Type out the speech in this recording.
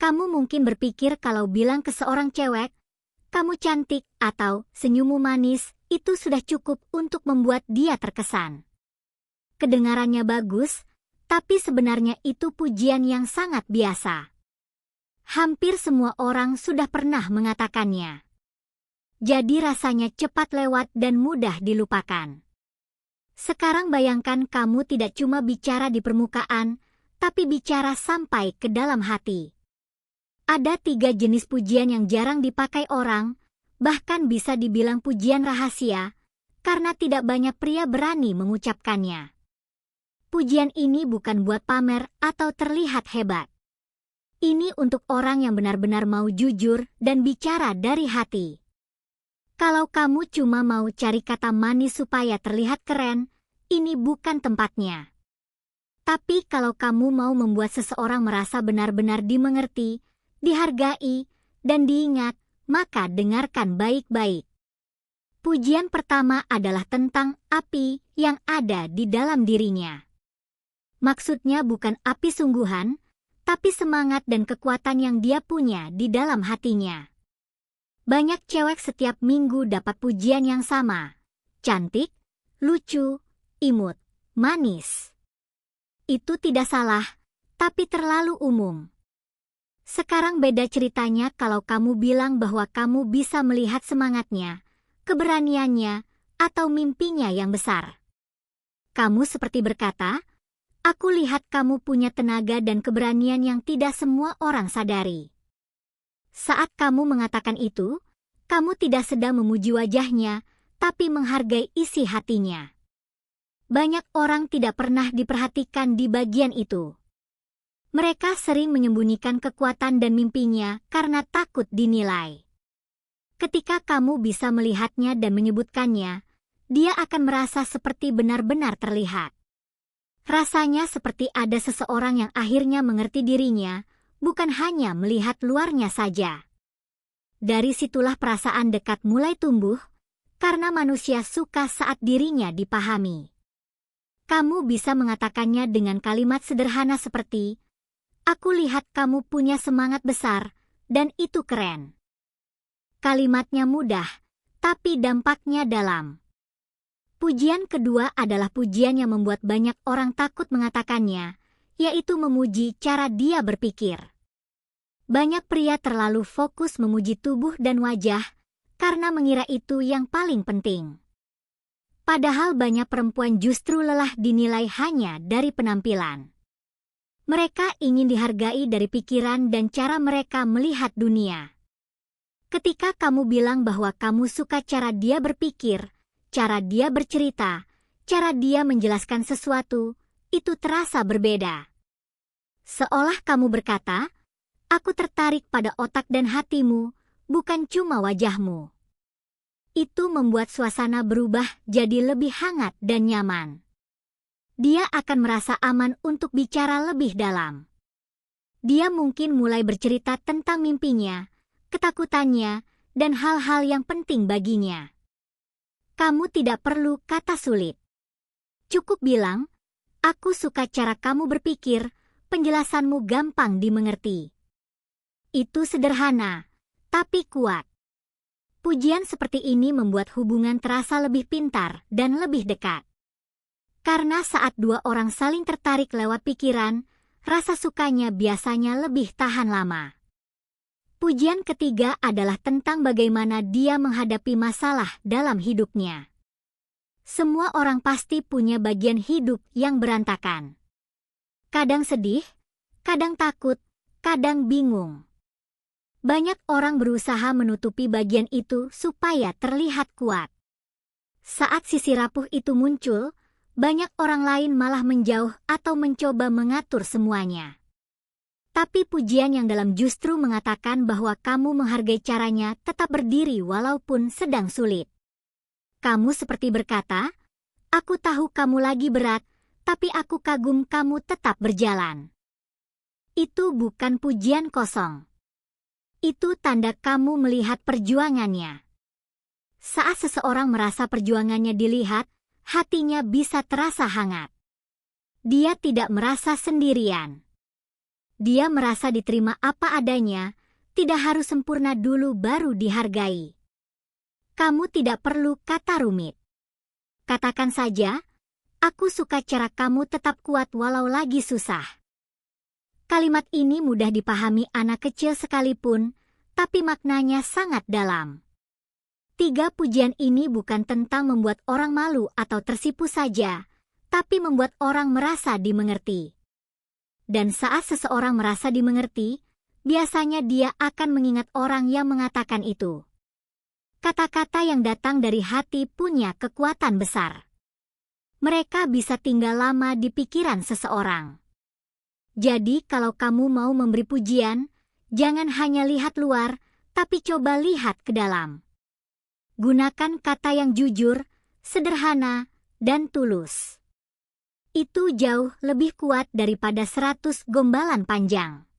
Kamu mungkin berpikir kalau bilang ke seorang cewek, "Kamu cantik" atau "senyummu manis", itu sudah cukup untuk membuat dia terkesan. Kedengarannya bagus, tapi sebenarnya itu pujian yang sangat biasa. Hampir semua orang sudah pernah mengatakannya. Jadi rasanya cepat lewat dan mudah dilupakan. Sekarang bayangkan kamu tidak cuma bicara di permukaan, tapi bicara sampai ke dalam hati. Ada 3 jenis pujian yang jarang dipakai orang, bahkan bisa dibilang pujian rahasia, karena tidak banyak pria berani mengucapkannya. Pujian ini bukan buat pamer atau terlihat hebat. Ini untuk orang yang benar-benar mau jujur dan bicara dari hati. Kalau kamu cuma mau cari kata manis supaya terlihat keren, ini bukan tempatnya. Tapi kalau kamu mau membuat seseorang merasa benar-benar dimengerti, dihargai, dan diingat, maka dengarkan baik-baik. Pujian pertama adalah tentang api yang ada di dalam dirinya. Maksudnya bukan api sungguhan, tapi semangat dan kekuatan yang dia punya di dalam hatinya. Banyak cewek setiap minggu dapat pujian yang sama. Cantik, lucu, imut, manis. Itu tidak salah, tapi terlalu umum. Sekarang beda ceritanya kalau kamu bilang bahwa kamu bisa melihat semangatnya, keberaniannya, atau mimpinya yang besar. Kamu seperti berkata, "Aku lihat kamu punya tenaga dan keberanian yang tidak semua orang sadari." Saat kamu mengatakan itu, kamu tidak sedang memuji wajahnya, tapi menghargai isi hatinya. Banyak orang tidak pernah diperhatikan di bagian itu. Mereka sering menyembunyikan kekuatan dan mimpinya karena takut dinilai. Ketika kamu bisa melihatnya dan menyebutkannya, dia akan merasa seperti benar-benar terlihat. Rasanya seperti ada seseorang yang akhirnya mengerti dirinya, bukan hanya melihat luarnya saja. Dari situlah perasaan dekat mulai tumbuh, karena manusia suka saat dirinya dipahami. Kamu bisa mengatakannya dengan kalimat sederhana seperti, "Aku lihat kamu punya semangat besar, dan itu keren." Kalimatnya mudah, tapi dampaknya dalam. Pujian kedua adalah pujian yang membuat banyak orang takut mengatakannya, yaitu memuji cara dia berpikir. Banyak pria terlalu fokus memuji tubuh dan wajah, karena mengira itu yang paling penting. Padahal banyak perempuan justru lelah dinilai hanya dari penampilan. Mereka ingin dihargai dari pikiran dan cara mereka melihat dunia. Ketika kamu bilang bahwa kamu suka cara dia berpikir, cara dia bercerita, cara dia menjelaskan sesuatu, itu terasa berbeda. Seolah kamu berkata, "Aku tertarik pada otak dan hatimu, bukan cuma wajahmu." Itu membuat suasana berubah jadi lebih hangat dan nyaman. Dia akan merasa aman untuk bicara lebih dalam. Dia mungkin mulai bercerita tentang mimpinya, ketakutannya, dan hal-hal yang penting baginya. Kamu tidak perlu kata sulit. Cukup bilang, "Aku suka cara kamu berpikir, penjelasanmu gampang dimengerti." Itu sederhana, tapi kuat. Pujian seperti ini membuat hubungan terasa lebih pintar dan lebih dekat. Karena saat 2 orang saling tertarik lewat pikiran, rasa sukanya biasanya lebih tahan lama. Pujian ketiga adalah tentang bagaimana dia menghadapi masalah dalam hidupnya. Semua orang pasti punya bagian hidup yang berantakan. Kadang sedih, kadang takut, kadang bingung. Banyak orang berusaha menutupi bagian itu supaya terlihat kuat. Saat sisi rapuh itu muncul, banyak orang lain malah menjauh atau mencoba mengatur semuanya. Tapi pujian yang dalam justru mengatakan bahwa kamu menghargai caranya tetap berdiri walaupun sedang sulit. Kamu seperti berkata, "Aku tahu kamu lagi berat, tapi aku kagum kamu tetap berjalan." Itu bukan pujian kosong. Itu tanda kamu melihat perjuangannya. Saat seseorang merasa perjuangannya dilihat, hatinya bisa terasa hangat. Dia tidak merasa sendirian. Dia merasa diterima apa adanya, tidak harus sempurna dulu baru dihargai. Kamu tidak perlu kata rumit. Katakan saja, aku suka cara kamu tetap kuat walau lagi susah. Kalimat ini mudah dipahami anak kecil sekalipun, tapi maknanya sangat dalam. 3 pujian ini bukan tentang membuat orang malu atau tersipu saja, tapi membuat orang merasa dimengerti. Dan saat seseorang merasa dimengerti, biasanya dia akan mengingat orang yang mengatakan itu. Kata-kata yang datang dari hati punya kekuatan besar. Mereka bisa tinggal lama di pikiran seseorang. Jadi kalau kamu mau memberi pujian, jangan hanya lihat luar, tapi coba lihat ke dalam. Gunakan kata yang jujur, sederhana, dan tulus. Itu jauh lebih kuat daripada 100 gombalan panjang.